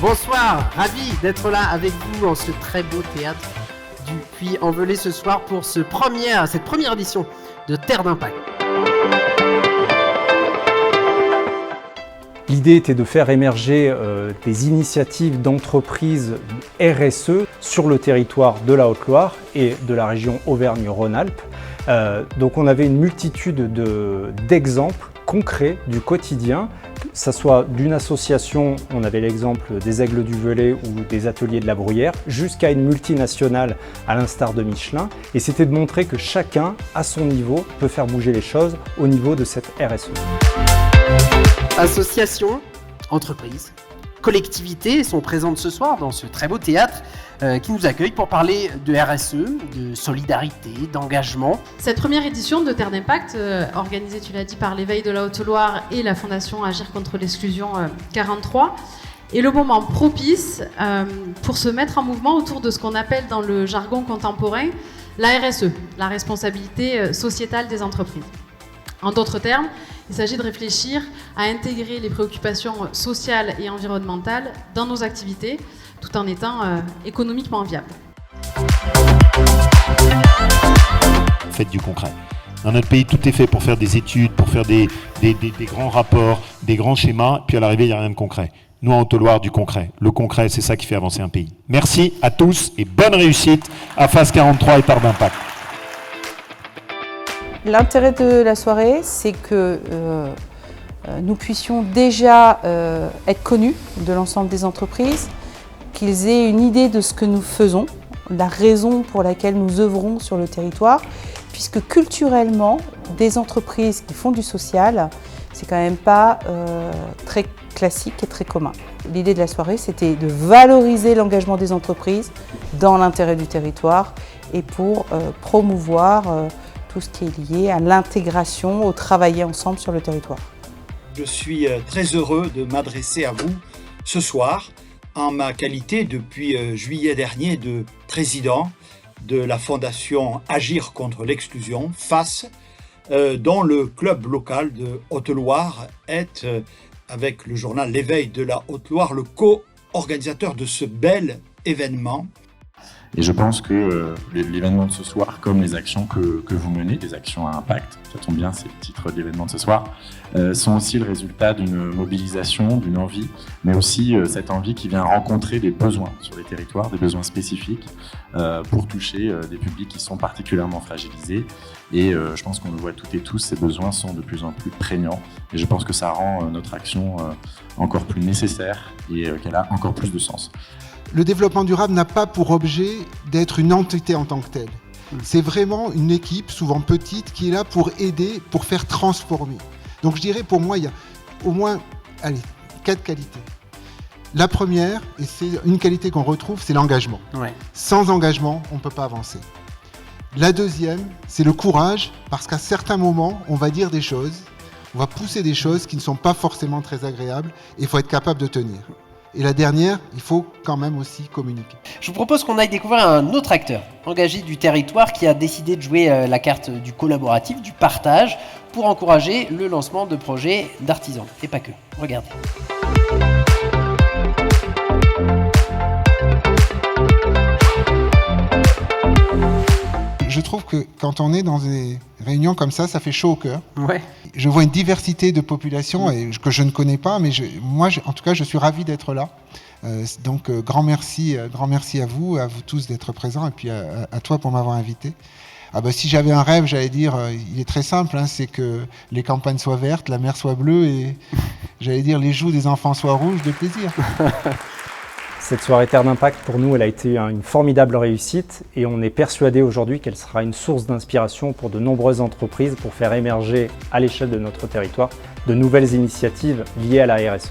Bonsoir, ravi d'être là avec vous en ce très beau théâtre du Puy-en-Velay ce soir pour cette première édition de Terre d'Impact. L'idée était de faire émerger des initiatives d'entreprises RSE sur le territoire de la Haute-Loire et de la région Auvergne-Rhône-Alpes. Donc on avait une multitude d'exemples concrets du quotidien, que ce soit d'une association, on avait l'exemple des Aigles du Velay ou des Ateliers de la Bruyère, jusqu'à une multinationale à l'instar de Michelin. Et c'était de montrer que chacun, à son niveau, peut faire bouger les choses au niveau de cette RSE. Associations, entreprises, collectivités sont présentes ce soir dans ce très beau théâtre qui nous accueille pour parler de RSE, de solidarité, d'engagement. Cette première édition de Terre d'Impact, organisée, tu l'as dit, par l'Éveil de la Haute-Loire et la Fondation Agir contre l'exclusion 43, est le moment propice pour se mettre en mouvement autour de ce qu'on appelle dans le jargon contemporain la RSE, la responsabilité sociétale des entreprises. En d'autres termes, il s'agit de réfléchir à intégrer les préoccupations sociales et environnementales dans nos activités, tout en étant économiquement viables. Faites du concret. Dans notre pays, tout est fait pour faire des études, pour faire des grands rapports, des grands schémas, puis à l'arrivée, il n'y a rien de concret. Nous, en Haute-Loire, du concret. Le concret, c'est ça qui fait avancer un pays. Merci à tous et bonne réussite à Phase 43 et Terre d'Impact. L'intérêt de la soirée, c'est que nous puissions déjà être connus de l'ensemble des entreprises, qu'ils aient une idée de ce que nous faisons, la raison pour laquelle nous œuvrons sur le territoire, puisque culturellement, des entreprises qui font du social, c'est quand même pas très classique et très commun. L'idée de la soirée, c'était de valoriser l'engagement des entreprises dans l'intérêt du territoire et pour promouvoir tout ce qui est lié à l'intégration, au travailler ensemble sur le territoire. Je suis très heureux de m'adresser à vous ce soir en ma qualité depuis juillet dernier de président de la Fondation Agir contre l'exclusion, FACE, dont le club local de Haute-Loire est, avec le journal L'Éveil de la Haute-Loire, le co-organisateur de ce bel événement. Et je pense que l'événement de ce soir, comme les actions que vous menez, des actions à impact, ça tombe bien, c'est le titre de l'événement de ce soir, sont aussi le résultat d'une mobilisation, d'une envie, mais aussi cette envie qui vient rencontrer des besoins sur les territoires, des besoins spécifiques pour toucher des publics qui sont particulièrement fragilisés. Et je pense qu'on le voit toutes et tous, ces besoins sont de plus en plus prégnants. Et je pense que ça rend notre action encore plus nécessaire et qu'elle a encore plus de sens. Le développement durable n'a pas pour objet d'être une entité en tant que telle. C'est vraiment une équipe, souvent petite, qui est là pour aider, pour faire transformer. Donc je dirais pour moi, il y a au moins 4 qualités. La première, et c'est une qualité qu'on retrouve, c'est l'engagement. Ouais. Sans engagement, on ne peut pas avancer. La deuxième, c'est le courage, parce qu'à certains moments, on va dire des choses, on va pousser des choses qui ne sont pas forcément très agréables, et il faut être capable de tenir. Et la dernière, il faut quand même aussi communiquer. Je vous propose qu'on aille découvrir un autre acteur engagé du territoire qui a décidé de jouer la carte du collaboratif, du partage, pour encourager le lancement de projets d'artisans. Et pas que. Regardez. Je trouve que quand on est dans des réunions comme ça fait chaud au cœur. Ouais. Je vois une diversité de populations que je ne connais pas, mais moi, en tout cas, je suis ravi d'être là. Donc, grand merci à vous tous d'être présents, et puis à toi pour m'avoir invité. Si j'avais un rêve, j'allais dire, il est très simple, c'est que les campagnes soient vertes, la mer soit bleue, et j'allais dire les joues des enfants soient rouges de plaisir. Cette soirée Terre d'Impact, pour nous, elle a été une formidable réussite et on est persuadé aujourd'hui qu'elle sera une source d'inspiration pour de nombreuses entreprises pour faire émerger à l'échelle de notre territoire de nouvelles initiatives liées à la RSE.